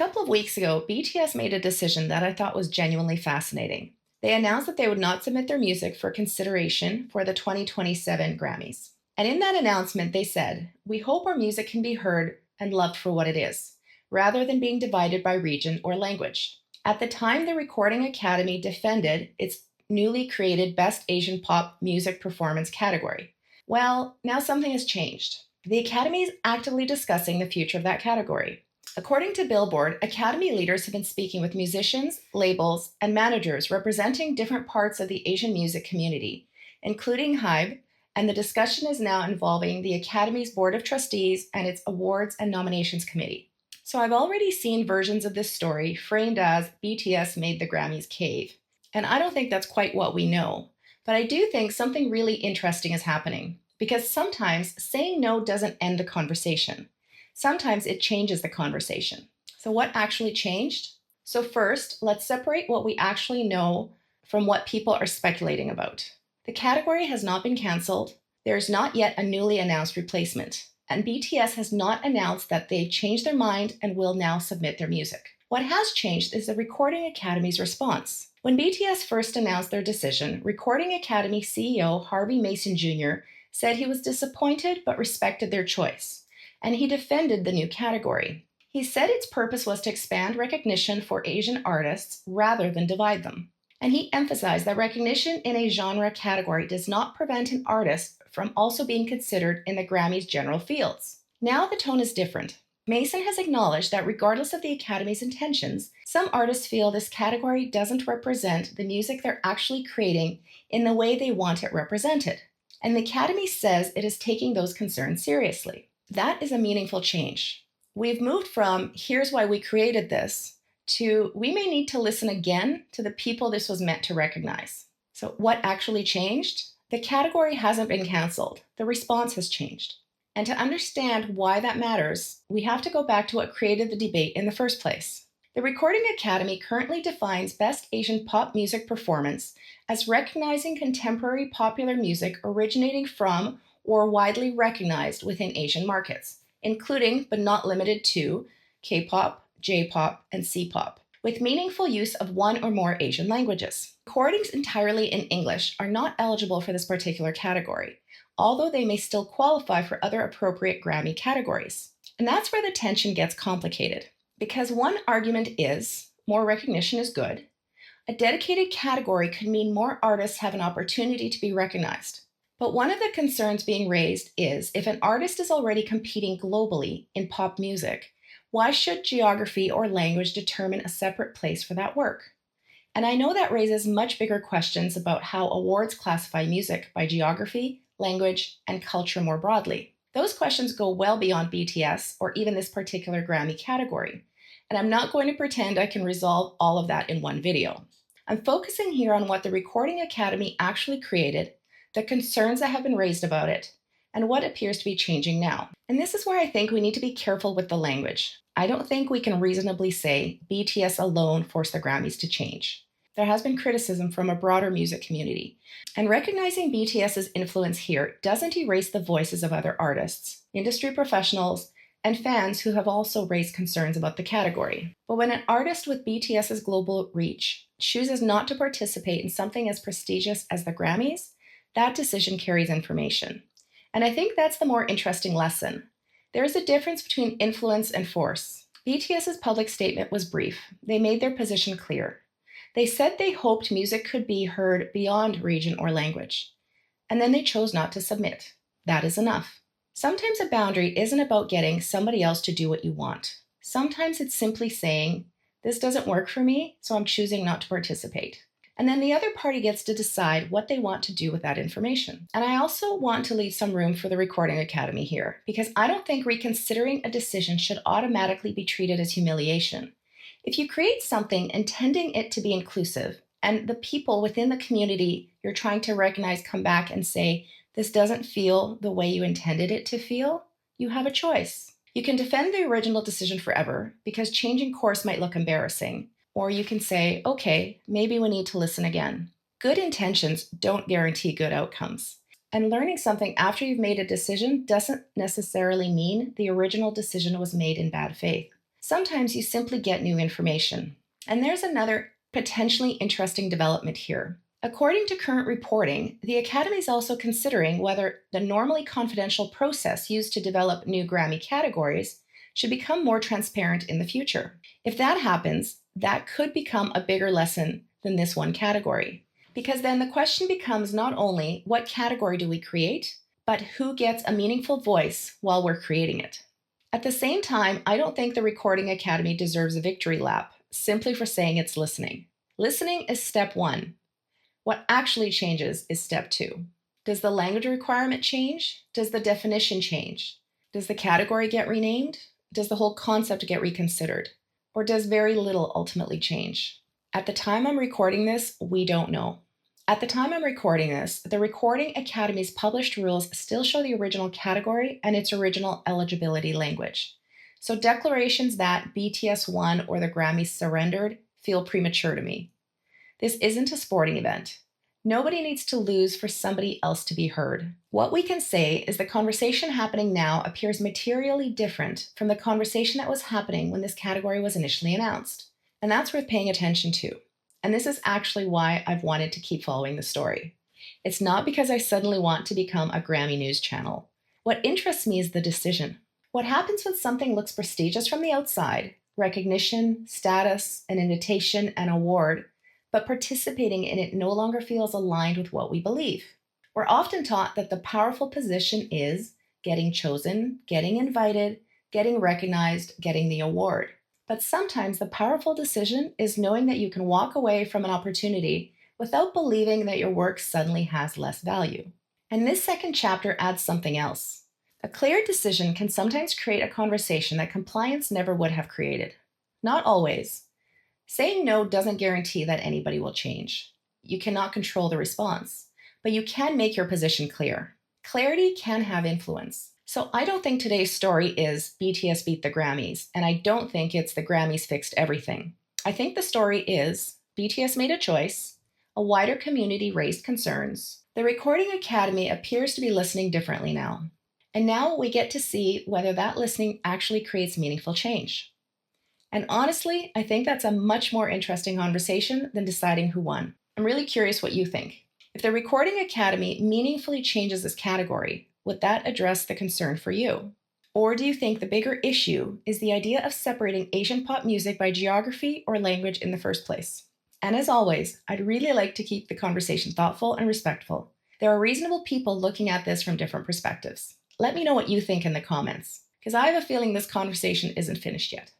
couple of weeks ago, BTS made a decision that I thought was genuinely fascinating. They announced that they would not submit their music for consideration for the 2027 Grammys. And in that announcement, they said, "We hope our music can be heard and loved for what it is, rather than being divided by region or language." At the time, the Recording Academy defended its newly created Best Asian Pop Music Performance category. Well, now something has changed. The Academy is actively discussing the future of that category. According to Billboard, Academy leaders have been speaking with musicians, labels, and managers representing different parts of the Asian music community, including HYBE, and the discussion is now involving the Academy's Board of Trustees and its Awards and Nominations Committee. So I've already seen versions of this story framed as BTS made the Grammys cave. And I don't think that's quite what we know. But I do think something really interesting is happening, because sometimes saying no doesn't end the conversation. Sometimes it changes the conversation. So what actually changed? So first, let's separate what we actually know from what people are speculating about. The category has not been canceled. There is not yet a newly announced replacement. And BTS has not announced that they've changed their mind and will now submit their music. What has changed is the Recording Academy's response. When BTS first announced their decision, Recording Academy CEO Harvey Mason Jr. said he was disappointed but respected their choice, and he defended the new category. He said its purpose was to expand recognition for Asian artists rather than divide them. And he emphasized that recognition in a genre category does not prevent an artist from also being considered in the Grammys' general fields. Now the tone is different. Mason has acknowledged that regardless of the Academy's intentions, some artists feel this category doesn't represent the music they're actually creating in the way they want it represented. And the Academy says it is taking those concerns seriously. That is a meaningful change. We've moved from "here's why we created this" to "we may need to listen again to the people this was meant to recognize." So what actually changed? The category hasn't been canceled. The response has changed. And to understand why that matters, we have to go back to what created the debate in the first place. The Recording Academy currently defines Best Asian Pop Music Performance as recognizing contemporary popular music originating from or widely recognized within Asian markets, including but not limited to K-pop, J-pop, and C-pop, with meaningful use of one or more Asian languages. Recordings entirely in English are not eligible for this particular category, although they may still qualify for other appropriate Grammy categories. And that's where the tension gets complicated, because one argument is more recognition is good. A dedicated category could mean more artists have an opportunity to be recognized. But one of the concerns being raised is if an artist is already competing globally in pop music, why should geography or language determine a separate place for that work? And I know that raises much bigger questions about how awards classify music by geography, language, and culture more broadly. Those questions go well beyond BTS or even this particular Grammy category. And I'm not going to pretend I can resolve all of that in one video. I'm focusing here on what the Recording Academy actually created, the concerns that have been raised about it, and what appears to be changing now. And this is where I think we need to be careful with the language. I don't think we can reasonably say BTS alone forced the Grammys to change. There has been criticism from a broader music community, and recognizing BTS's influence here doesn't erase the voices of other artists, industry professionals, and fans who have also raised concerns about the category. But when an artist with BTS's global reach chooses not to participate in something as prestigious as the Grammys, that decision carries information. And I think that's the more interesting lesson. There is a difference between influence and force. BTS's public statement was brief. They made their position clear. They said they hoped music could be heard beyond region or language. And then they chose not to submit. That is enough. Sometimes a boundary isn't about getting somebody else to do what you want. Sometimes it's simply saying, "This doesn't work for me, so I'm choosing not to participate." And then the other party gets to decide what they want to do with that information. And I also want to leave some room for the Recording Academy here, because I don't think reconsidering a decision should automatically be treated as humiliation. If you create something intending it to be inclusive, and the people within the community you're trying to recognize come back and say, "This doesn't feel the way you intended it to feel," you have a choice. You can defend the original decision forever, because changing course might look embarrassing. Or you can say, "Okay, maybe we need to listen again." Good intentions don't guarantee good outcomes. And learning something after you've made a decision doesn't necessarily mean the original decision was made in bad faith. Sometimes you simply get new information. And there's another potentially interesting development here. According to current reporting, the Academy is also considering whether the normally confidential process used to develop new Grammy categories should become more transparent in the future. If that happens, that could become a bigger lesson than this one category. Because then the question becomes not only what category do we create, but who gets a meaningful voice while we're creating it. At the same time, I don't think the Recording Academy deserves a victory lap simply for saying it's listening. Listening is step one. What actually changes is step two. Does the language requirement change? Does the definition change? Does the category get renamed? Does the whole concept get reconsidered? Or does very little ultimately change? At the time I'm recording this, we don't know. At the time I'm recording this, the Recording Academy's published rules still show the original category and its original eligibility language. So declarations that BTS won or the Grammys surrendered feel premature to me. This isn't a sporting event. Nobody needs to lose for somebody else to be heard. What we can say is the conversation happening now appears materially different from the conversation that was happening when this category was initially announced. And that's worth paying attention to. And this is actually why I've wanted to keep following the story. It's not because I suddenly want to become a Grammy news channel. What interests me is the decision. What happens when something looks prestigious from the outside, recognition, status, an invitation, an award, but participating in it no longer feels aligned with what we believe. We're often taught that the powerful position is getting chosen, getting invited, getting recognized, getting the award. But sometimes the powerful decision is knowing that you can walk away from an opportunity without believing that your work suddenly has less value. And this second chapter adds something else. A clear decision can sometimes create a conversation that compliance never would have created. Not always. Saying no doesn't guarantee that anybody will change. You cannot control the response, but you can make your position clear. Clarity can have influence. So I don't think today's story is BTS beat the Grammys, and I don't think it's the Grammys fixed everything. I think the story is BTS made a choice, a wider community raised concerns. The Recording Academy appears to be listening differently now. And now we get to see whether that listening actually creates meaningful change. And honestly, I think that's a much more interesting conversation than deciding who won. I'm really curious what you think. If the Recording Academy meaningfully changes this category, would that address the concern for you? Or do you think the bigger issue is the idea of separating Asian pop music by geography or language in the first place? And as always, I'd really like to keep the conversation thoughtful and respectful. There are reasonable people looking at this from different perspectives. Let me know what you think in the comments, because I have a feeling this conversation isn't finished yet.